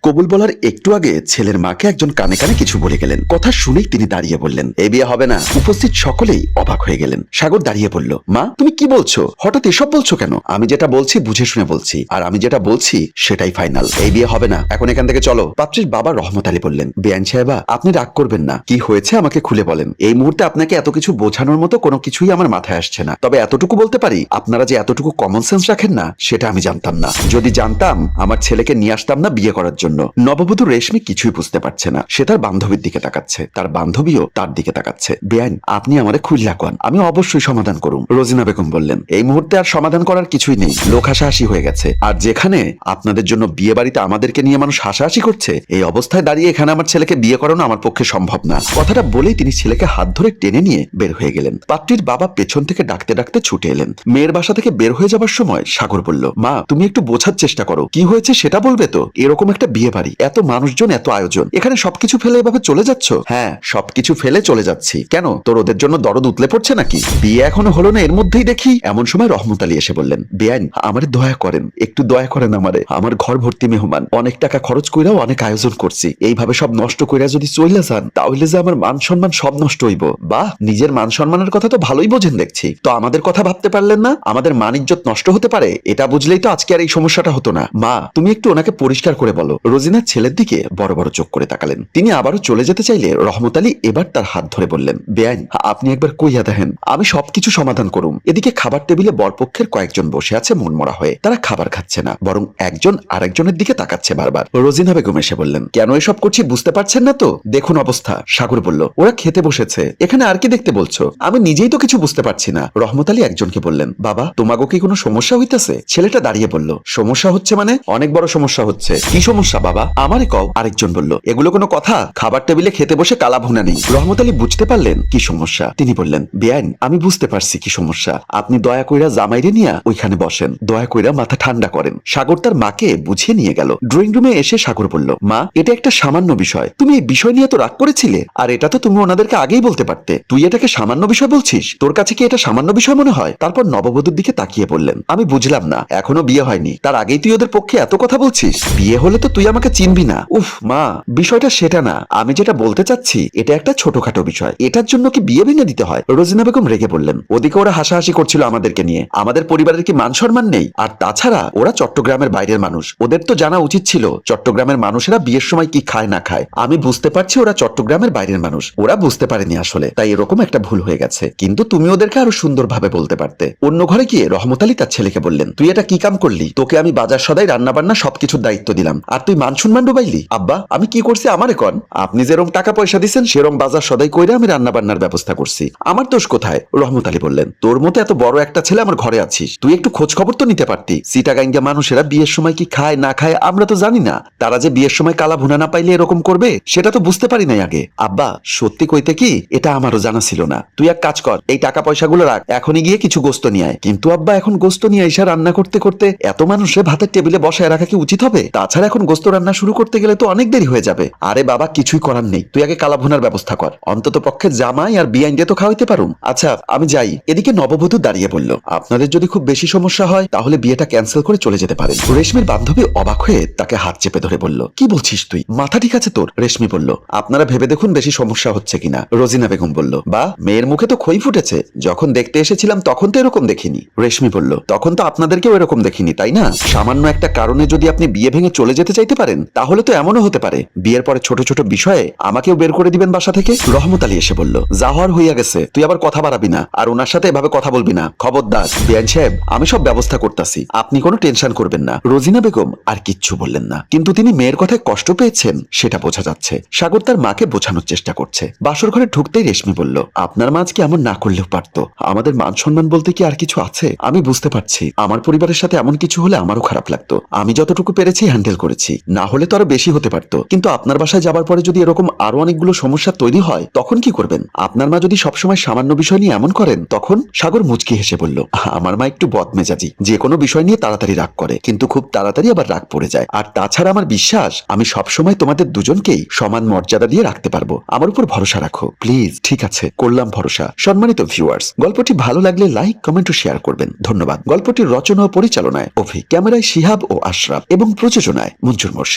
কবুল বলার একটু আগে ছেলের মাকে একজন কানে কানে কিছু বলে গেলেন। কথা শুনেই তিনি দাঁড়িয়ে বললেন, এই বিয়ে হবে না। উপস্থিত সকলেই অবাক হয়ে গেলেন। সাগর দাঁড়িয়ে বলল, মা তুমি কি বলছো? হঠাৎ এসব বলছো কেন? আমি যেটা বলছি বুঝে শুনে বলছি, আর আমি যেটা বলছি সেটাই ফাইনাল। এই বিয়ে হবে না, এখন এখান থেকে চলো। পাত্রীর বাবা রহমত আলী বললেন, বেআইন সাহেবা আপনি রাগ করবেন না, কি হয়েছে আমাকে খুলে বলেন। এই মুহূর্তে আপনাকে এত কিছু বোঝানোর মতো কোনো কিছুই আমার মাথায় আসছে না। তবে এতটুকু বলতে পারি, আপনারা যে এতটুকু কমন সেন্স রাখেন না সেটা আমি জানতাম না। যদি জানতাম আমার ছেলেকে নিয়ে আসতাম না বিয়ে করার জন্য। নববধূ রেশমি কিছুই বুঝতে পারছে না। সে তার বান্ধবীর দিকে তাকাচ্ছে, তার বান্ধবীও তার দিকে তাকাচ্ছে। বেআইন আপনি আমারে খুইল্লা কন, আমি অবশ্যই সমাধান করুম। রোজিনা বেগম বললেন, এই মুহূর্তে আর সমাধান করার কিছুই নেই। লোক হাসাহাসি হয়ে গেছে। আর যেখানে আপনাদের জন্য বিয়ে বাড়িতে আমাদেরকে নিয়ে মানুষ হাসাহাসি করছে, এই অবস্থায় দাঁড়িয়ে এখানে আমার ছেলেকে বিয়ে করানো আমার পক্ষে সম্ভব না। কথাটা বলেই তিনি ছেলেকে হাত ধরে টেনে নিয়ে বের হয়ে গেলেন। পাত্রীর বাবা পেছন থেকে ডাকতে ডাকতে ছুটে এলেন। মেয়ের বাসা থেকে বের হয়ে যাবার সময় সাগর বলল, মা তুমি একটু বোঝার চেষ্টা করো, কি হয়েছে সেটা বলবে তো। এরকম একটা বিয়ে বাড়ি, এত মানুষজন, এত আয়োজন, এখানে সবকিছু ফেলে এভাবে চলে যাচ্ছ? হ্যাঁ সবকিছু ফেলে চলে যাচ্ছি। কেন তোর ওদের জন্য দরদ উতলে পড়ছে নাকি? বিয়ে এখনো হলো না, এর মধ্যেই দেখি। এমন সময় রহমত আলী এসে বললেন, বেআইন আমারে দয়া করেন, একটু দয়া করেন আমারে। আমার ঘর ভর্তি মেহমান, অনেক টাকা খরচ কইরাও অনেক আয়োজন করছি। এইভাবে সব নষ্ট কইরা যদি চইলা যান তাহলে যে আমার মান সম্মান সব নষ্ট হইব। বাহ, নিজের মান সম্মানের কথা তো ভালোই বোঝেন দেখছি। তো আমাদের কথা ভাবতে পারলেন না? আমাদের মান ইজ্জত নষ্ট হতে পারে, এটা বুঝলেই তো আজকে আর এই সমস্যাটা হতো না। মা তুমি একটু ওনাকে পরিষ্কার করে বলো। রোজিনার ছেলের দিকে বড় বড় চোখ করে তাকালেন। তিনি আবারও চলে যেতে চাইলে রহমত আলী এবার তার হাত ধরে বললেন, বেআইন আপনি একবার কইয়া দেখেন, আমি সবকিছু সমাধান করুম। এদিকে খাবার টেবিলে বরপক্ষের কয়েকজন বসে আছে মনমরা হয়ে। তারা খাবার খাচ্ছে না, বরং একজন আরেকজনের দিকে তাকাচ্ছে বারবার। রোজিনা বেগম এসে বললেন, কেন এসব করছি বুঝতে পারছেন না তো? দেখুন অবস্থা। সাগর বলল, ওরা খেতে বসেছে, এখানে আর কি দেখতে বলছো? আমি নিজেই তো কিছু বুঝতে পারছি না। রহমত আলী একজনকে বললেন, বাবা তোমাগো কি কোনো সমস্যা হইতেছে? ছেলেটা দাঁড়িয়ে বলল, সমস্যা হচ্ছে মানে? অনেক বড় সমস্যা হচ্ছে। কি সমস্যা বাবা? আমারে কও। আরেকজন বলল, এগুলো কোনো কথা? খাবার টেবিলে খেতে বসে কালা ভুনা নেই। রহমত আলী বুঝতে পারলেন কি সমস্যা। তিনি বললেন, বেআইন আমি বুঝতে পারছি কি সমস্যা। আপনি দয়া কইরা জামাইরে নিয়া ওইখানে বসেন, দয়া কইরা মাথা ঠান্ডা করেন। সাগর তার মাকে বুঝিয়ে নিয়ে গেল। ড্রয়িং রুমে এসে সাগর বলল, মা এটা একটা সামান্য বিষয়, তুমি এই বিষয় নিয়ে তো রাগ করেছিলে, আর এটা তো তুমি ওনাদেরকে আগেই বলতে পারতে। তুই এটাকে সামান্য বিষয় বলছিস? তোর কাছে কি এটা সামান্য বিষয় মনে হয়? তারপর নববধূর দিকে তাকিয়ে বললেন, আমি বুঝলাম না, এখনো বিয়ে হয়নি, তার আগেই তুই ওদের পক্ষে এত কথা বলছিস? বিয়ে হলে তো তুই আমাকে চিনবি না। উফ মা, বিষয়টা সেটা না। আমি যেটা বলতে চাচ্ছি এটা একটা ছোটখাটো বিষয়, এটার জন্য কি বিয়ে ভেঙে দিতে হয়? রোজিনা বেগম রেগে বললেন, ওদিকে ওরা হাসাহাসি করছিল আমাদেরকে নিয়ে, আমাদের পরিবারের কি মান সম্মান নেই? আর তাছাড়া ওরা চট্টগ্রামের বাইরের মানুষ, ওদের তো জানা উচিত ছিল চট্টগ্রামের মানুষেরা বিয়ের সময় কি খায় না খায়। আমি বুঝতে পারছি ওরা চট্টগ্রামের বাইরের মানুষ, ওরা বুঝতে পারেনি আসলে, তাই এরকম একটা ভুল হয়ে গেছে। কিন্তু তুমি ওদেরকে আরো সুন্দরভাবে বলতে পারতে। অন্য ঘরে গিয়ে রহমত আলী তার ছেলেকে বললেন, তুই এটা কি কাম করলি? তোকে আমি বাজার সদাই রান্না বান্না সবকিছুর দায়িত্ব দিলাম, আর তুই মান সম্মান ডুবাইলি। আব্বা আমি কি করছি আমারে কন? আপনি যেরকম টাকা পয়সা দিচ্ছেন সেরকম বাজার সদাই কইরা আমি রান্না বান্নার ব্যবস্থা করছি, আমার দোষ কোথায়? রহমত আলী বললেন, তোর মতো এত বড় একটা ছেলে আমার ঘরে আছিস, তুই একটু খোঁজ খবর তো নিতে পারতি। চিটাগাঙ্গা মানুষেরা বিয়ের সময় কি খায় না খায় আমরা তো জানি না, তারা যে বিয়ের সময় কালা ভুনা না পাইলে এরকম করবে সেটা তো বুঝতে পারি নাই আগে। আব্বা সত্যি কইতে কি এটা আমারও জানা ছিল না। তুই এক কাজ কর, এই টাকা পয়সাগুলো রাখ, এখনই গিয়ে কিছু গোস্ত নিয়ে আয়। কিন্তু আব্বা এখন গোস্ত নিয়ে এসে রান্না করতে করতে এত মানুষে ভাতের টেবিলে বসায় রাখা কি উচিত হবে? তাছাড়া এখন গোস্ত রান্না শুরু করতে গেলে তো অনেক দেরি হয়ে যাবে। আরে বাবা কিছুই করার নেই, তুই আগে কালা ভুনার ব্যবস্থা কর, অন্তত পক্ষে জামাই আর বিয়াইন দিয়ে তো খাওয়াইতে পারুম। আচ্ছা আমি যাই। এদিকে নববধূ দাঁড়িয়ে বলল, আপনাদের যদি খুব বেশি সমস্যা হয় তাহলে বিয়েটা ক্যান্সেল করে চলে যেতে পারেন। রেশমির বান্ধবী অবাক হয়ে তাকে হাত চেপে ধরে বলল, কি বলছিস তুই? মাথা ঠিক আছে তোর? রেশমি বলল, আপনারা ভেবে দেখুন বেশি সমস্যা হচ্ছে কিনা। রোজিনা বেগম বলল, বা মেয়ের মুখে তো খই ফুটেছে, যখন দেখতে এসেছিলাম তখন তো এরকম দেখিনি। রেশমি বলল, তখন তো আপনাদেরকেও এরকম দেখিনি তাই না? সামান্য একটা কারণে যদি আপনি বিয়ে ভেঙে চলে যেতে চাইতে পারেন তাহলে তো এমনও হতে পারে বিয়ের পরে ছোট ছোট বিষয়ে আমাকেও বের করে দিবেন বাসা থেকে। রহমত আলী এসে বলল, যা হওয়ার হইয়া গেছে, তুই আবার কথা বাড়াবি না, আর ওনার সাথে এভাবে কথা বলবি না, খবরদার। বেআইন সাহেব আমি সব ব্যবস্থা করতেছি, আপনি কোনো টেনশন করবেন না। রোজিনা বেগম আর কিচ্ছু বললেন না, কিন্তু তিনি মেয়ের কথায় কষ্ট পেয়েছেন সেটা বোঝা যাচ্ছে। সাগর তার মাকে বোঝানোর চেষ্টা করছে। বাসর ঘরে ঢুকতেই রেশমি বলল, আপনার মা আজকে এমন না করলেও পারতো, আমাদের মান সম্মান বলতে কি আর কিছু আছে? আমি বুঝতে পারছি আমার পরিবারের সাথে এমন কিছু হলে আমারও খারাপ লাগতো, আমি যতটুকু পেরেছি হ্যান্ডেল করেছি, না হলে তো আরো বেশি হতে পারতো। কিন্তু আপনার বাসায় যাবার পরে যদি এরকম আরো অনেকগুলো সমস্যা তৈরি হয় তখন কি করবেন? আপনার মা যদি সবসময় সামান্য বিষয় নিয়ে এমন করেন তখন? সাগর মুচকি হেসে বলল, আমার মা একটু বদমেজাজি, যে কোনো বিষয় নিয়ে তাড়াতাড়ি রাগ করে, কিন্তু খুব তাড়াতাড়ি আবার রাগ পড়ে যায়। আর তাছাড়া আমার বিশ্বাস আমি সবসময় তোমাদের দুজনকেই সমান মর্যাদা দিয়ে রাখতে পারবো, আমার উপর ভরসা রাখো প্লিজ। ঠিক আছে, করলাম ভরসা। সম্মানিত ভিউয়ার্স, গল্পটি ভালো লাগলে লাইক কমেন্ট ও শেয়ার করবেন, ধন্যবাদ। গল্পটির রচনা ও পরিচালনায় অভি, ক্যামেরায় শিহাব ও আশরাফ এবং প্রযোজনায় মঞ্জুর মোর্শেদ।